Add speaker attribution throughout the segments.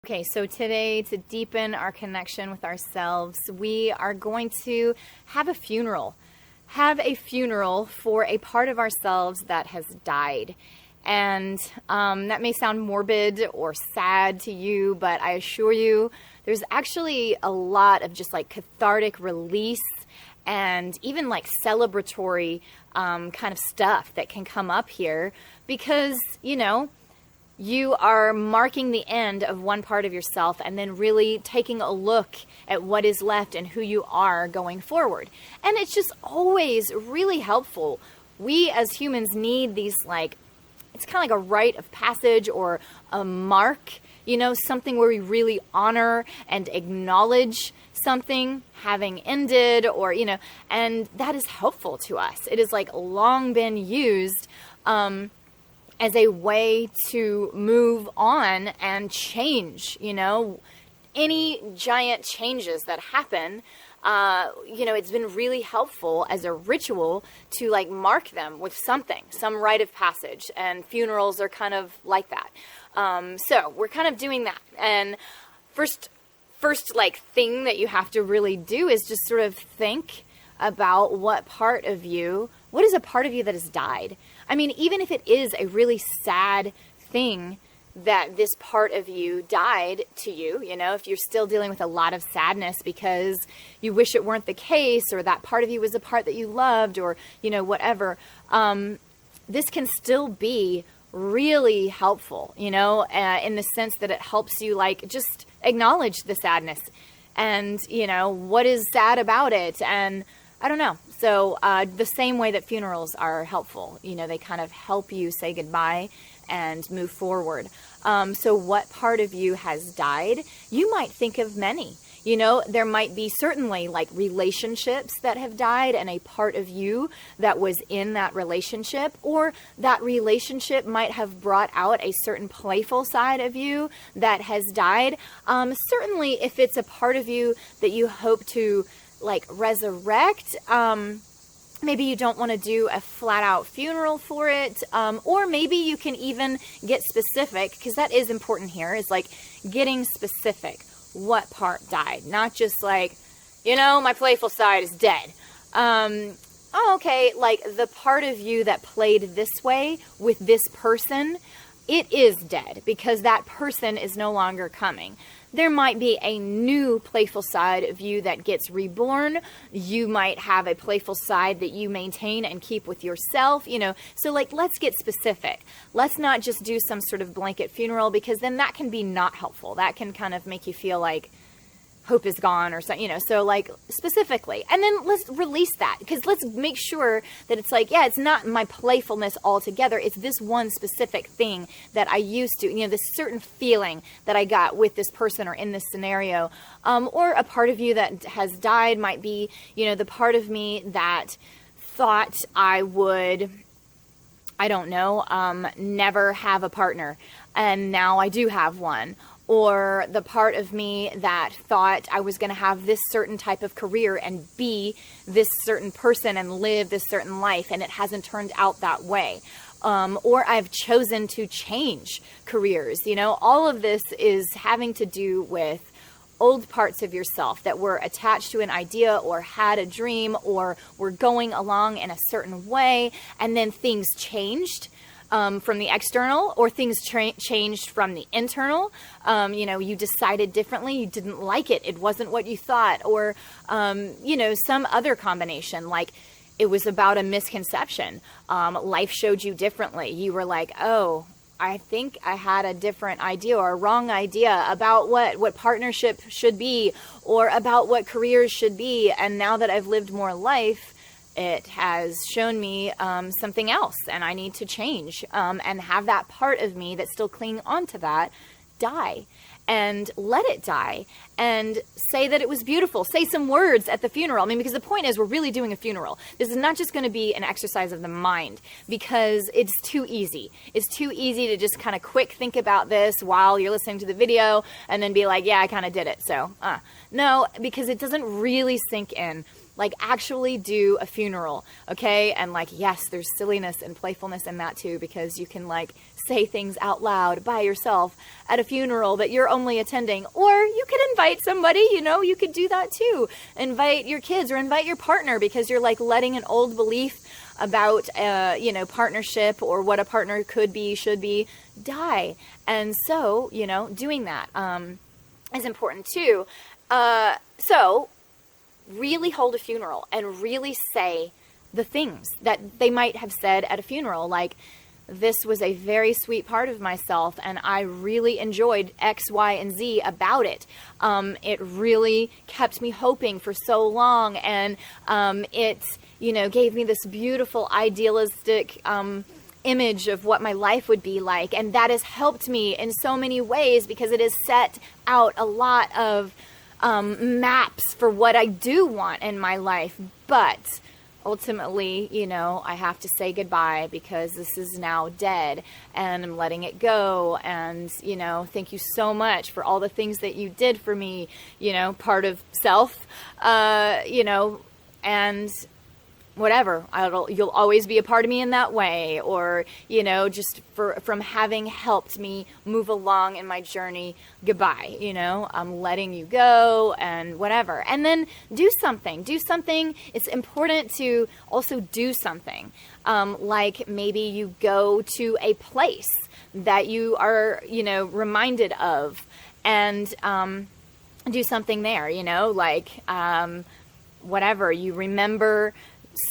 Speaker 1: Okay, so today, to deepen our connection with ourselves, we are going to have a funeral. Have a funeral for a part of ourselves that has died. And that may sound morbid or sad to you, but I assure you, there's actually a lot of just like cathartic release and even like celebratory kind of stuff that can come up here because, you are marking the end of one part of yourself and then really taking a look at what is left and who you are going forward. And it's just always really helpful. We as humans need these it's kind of like a rite of passage or a mark, something where we really honor and acknowledge something having ended or, and that is helpful to us. It has long been used, as a way to move on and change, any giant changes that happen, it's been really helpful as a ritual to mark them with something, some rite of passage, and funerals are kind of like that. So we're kind of doing that. And first thing that you have to really do is just sort of think about what is a part of you that has died. I mean, even if it is a really sad thing that this part of you died to you, if you're still dealing with a lot of sadness because you wish it weren't the case, or that part of you was a part that you loved, or, whatever, this can still be really helpful, in the sense that it helps you just acknowledge the sadness and, what is sad about it. And I don't know. So the same way that funerals are helpful, they kind of help you say goodbye and move forward. So what part of you has died? You might think of many. There might be certainly relationships that have died and a part of you that was in that relationship, or that relationship might have brought out a certain playful side of you that has died. Certainly if it's a part of you that you hope to resurrect, maybe you don't want to do a flat out funeral for it, or maybe you can even get specific, because that is important here, is getting specific. What part died? Not just my playful side is dead. Okay, the part of you that played this way with this person, it is dead because that person is no longer coming. There might be a new playful side of you that gets reborn. You might have a playful side that you maintain and keep with yourself, So let's get specific. Let's not just do some sort of blanket funeral, because then that can be not helpful. That can kind of make you feel like hope is gone or something, so specifically. And then let's release that, because let's make sure that it's it's not my playfulness altogether. It's this one specific thing that I used to, this certain feeling that I got with this person or in this scenario. Or a part of you that has died might be, the part of me that thought I would, never have a partner. And now I do have one. Or the part of me that thought I was going to have this certain type of career and be this certain person and live this certain life, and it hasn't turned out that way. Or I've chosen to change careers. All of this is having to do with old parts of yourself that were attached to an idea or had a dream or were going along in a certain way, and then things changed. From the external, or things changed from the internal. You decided differently. You didn't like it. It wasn't what you thought. Or, some other combination, it was about a misconception. Life showed you differently. You were oh, I think I had a different idea or a wrong idea about what partnership should be, or about what careers should be. And now that I've lived more life, it has shown me something else, and I need to change and have that part of me that's still clinging on to that die, and let it die, and say that it was beautiful. Say some words at the funeral. Because the point is, we're really doing a funeral. This is not just going to be an exercise of the mind, because it's too easy. It's too easy to just kind of quick think about this while you're listening to the video and then be yeah, I kind of did it. So, no, because it doesn't really sink in. Actually do a funeral, okay? And yes, there's silliness and playfulness in that too, because you can say things out loud by yourself at a funeral that you're only attending. Or you could invite somebody, you could do that too. Invite your kids or invite your partner, because you're like letting an old belief about, partnership or what a partner could be, should be, die. And so, doing that is important too. So really hold a funeral and really say the things that they might have said at a funeral, like, this was a very sweet part of myself, and I really enjoyed X, Y, and Z about it. It really kept me hoping for so long, and it, gave me this beautiful, idealistic image of what my life would be like, and that has helped me in so many ways, because it has set out a lot of maps for what I do want in my life. But ultimately, I have to say goodbye, because this is now dead and I'm letting it go. And, thank you so much for all the things that you did for me, part of self, and whatever, you'll always be a part of me in that way, or, just from having helped me move along in my journey, goodbye, I'm letting you go, and whatever. And then do something. It's important to also do something. Like maybe you go to a place that you are, reminded of, and do something there, whatever, you remember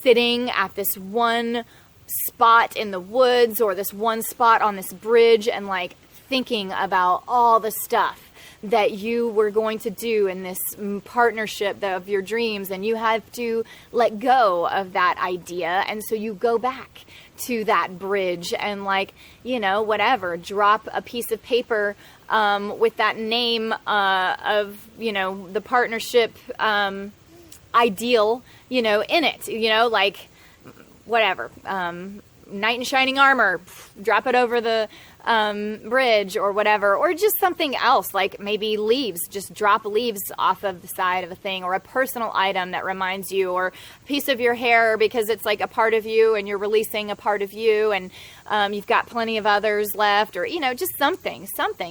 Speaker 1: sitting at this one spot in the woods or this one spot on this bridge and like thinking about all the stuff that you were going to do in this partnership of your dreams, and you have to let go of that idea. And so you go back to that bridge and whatever, drop a piece of paper with that name of, the partnership ideal, in it, whatever, knight in shining armor, drop it over the bridge or whatever, or just something else, like maybe leaves, just drop leaves off of the side of a thing, or a personal item that reminds you, or a piece of your hair because it's like a part of you and you're releasing a part of you, and you've got plenty of others left, or, just something,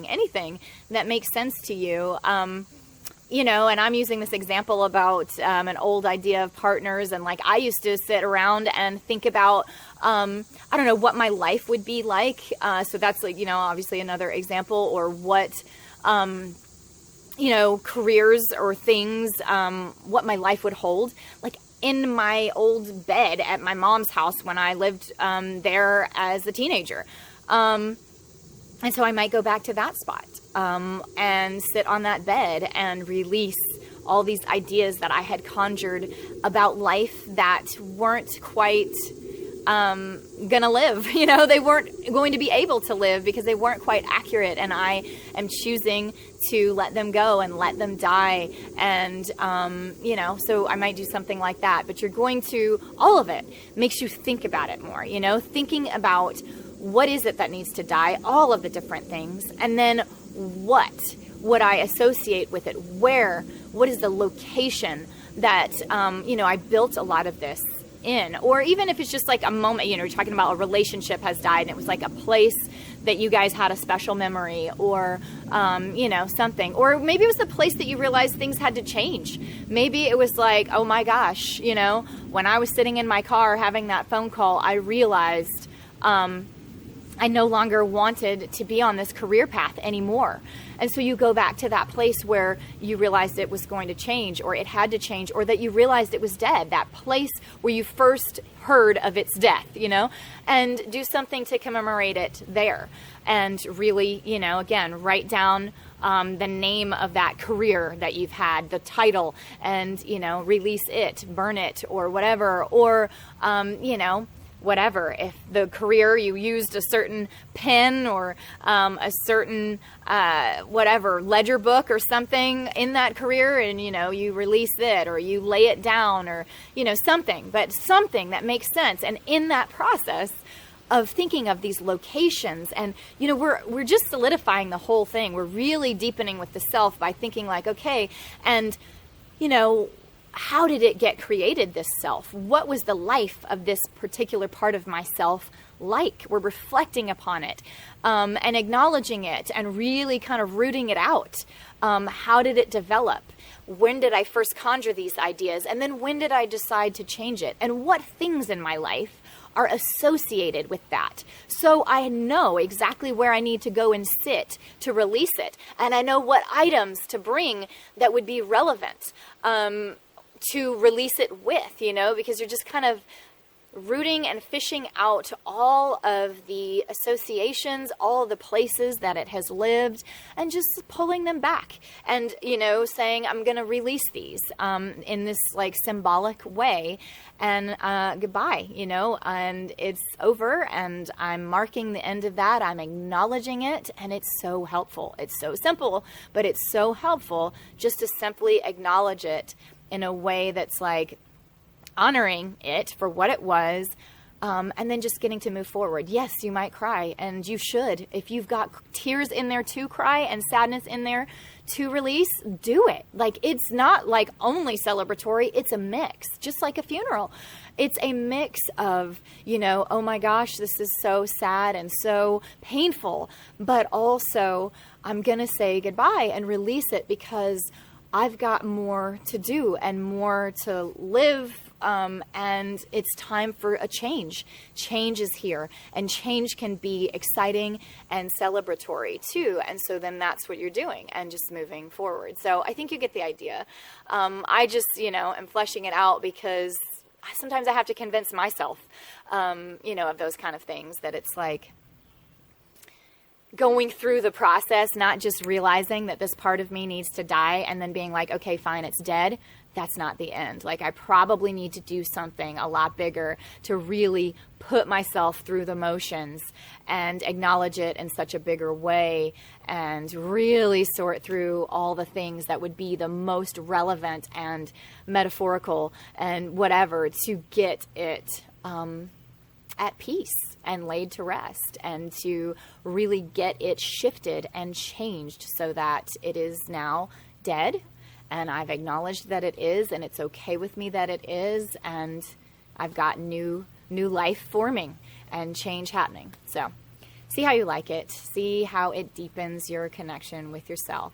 Speaker 1: anything that makes sense to you. And I'm using this example about an old idea of partners, and I used to sit around and think about, I don't know, what my life would be like. So that's obviously another example, or what, careers or things, what my life would hold. Like in my old bed at my mom's house when I lived there as a teenager. And so I might go back to that spot. And sit on that bed and release all these ideas that I had conjured about life that weren't quite gonna live. They weren't going to be able to live because they weren't quite accurate, and I am choosing to let them go and let them die. And so I might do something like that. But you're going to, all of it makes you think about it more, thinking about what is it that needs to die, all of the different things, and then what would I associate with it? What is the location that, I built a lot of this in? Or even if it's just like a moment, you're talking about a relationship has died and it was like a place that you guys had a special memory, or, something. Or maybe it was the place that you realized things had to change. Maybe it was like, oh my gosh, when I was sitting in my car having that phone call, I realized, I no longer wanted to be on this career path anymore. And so you go back to that place where you realized it was going to change, or it had to change, or that you realized it was dead, that place where you first heard of its death, and do something to commemorate it there. And really, again, write down the name of that career that you've had, the title, and, release it, burn it, or whatever, or, whatever. If the career you used a certain pen or a certain whatever ledger book or something in that career, and you release it, or you lay it down, or something, but something that makes sense. And in that process of thinking of these locations, and we're just solidifying the whole thing. We're really deepening with the self by thinking like, okay, and how did it get created, this self? What was the life of this particular part of myself like. We're reflecting upon it, and acknowledging it and really kind of rooting it out. How did it develop? When did I first conjure these ideas? And then when did I decide to change it? And what things in my life are associated with that? So I know exactly where I need to go and sit to release it. And I know what items to bring that would be relevant to release it with, because you're just kind of rooting and fishing out all of the associations, all of the places that it has lived, and just pulling them back and, saying, I'm going to release these in this like symbolic way, and goodbye, and it's over, and I'm marking the end of that. I'm acknowledging it, and it's so helpful. It's so simple, but it's so helpful just to simply acknowledge it in a way that's like honoring it for what it was, and then just getting to move forward. Yes, you might cry, and you should. If you've got tears in there to cry and sadness in there to release, do it. Like, it's not like only celebratory, it's a mix, just like a funeral. It's a mix of, oh my gosh, this is so sad and so painful, but also I'm going to say goodbye and release it because I've got more to do and more to live, and it's time for a change. Change is here, and change can be exciting and celebratory too. And so then that's what you're doing and just moving forward. So I think you get the idea. I just, am fleshing it out because sometimes I have to convince myself, of those kind of things, that it's like going through the process, not just realizing that this part of me needs to die and then being like, okay, fine, it's dead. That's not the end. Like, I probably need to do something a lot bigger to really put myself through the motions and acknowledge it in such a bigger way and really sort through all the things that would be the most relevant and metaphorical and whatever to get it at peace and laid to rest, and to really get it shifted and changed so that it is now dead, and I've acknowledged that it is, and it's okay with me that it is, and I've got new life forming and change happening. So see how you like it. See how it deepens your connection with yourself.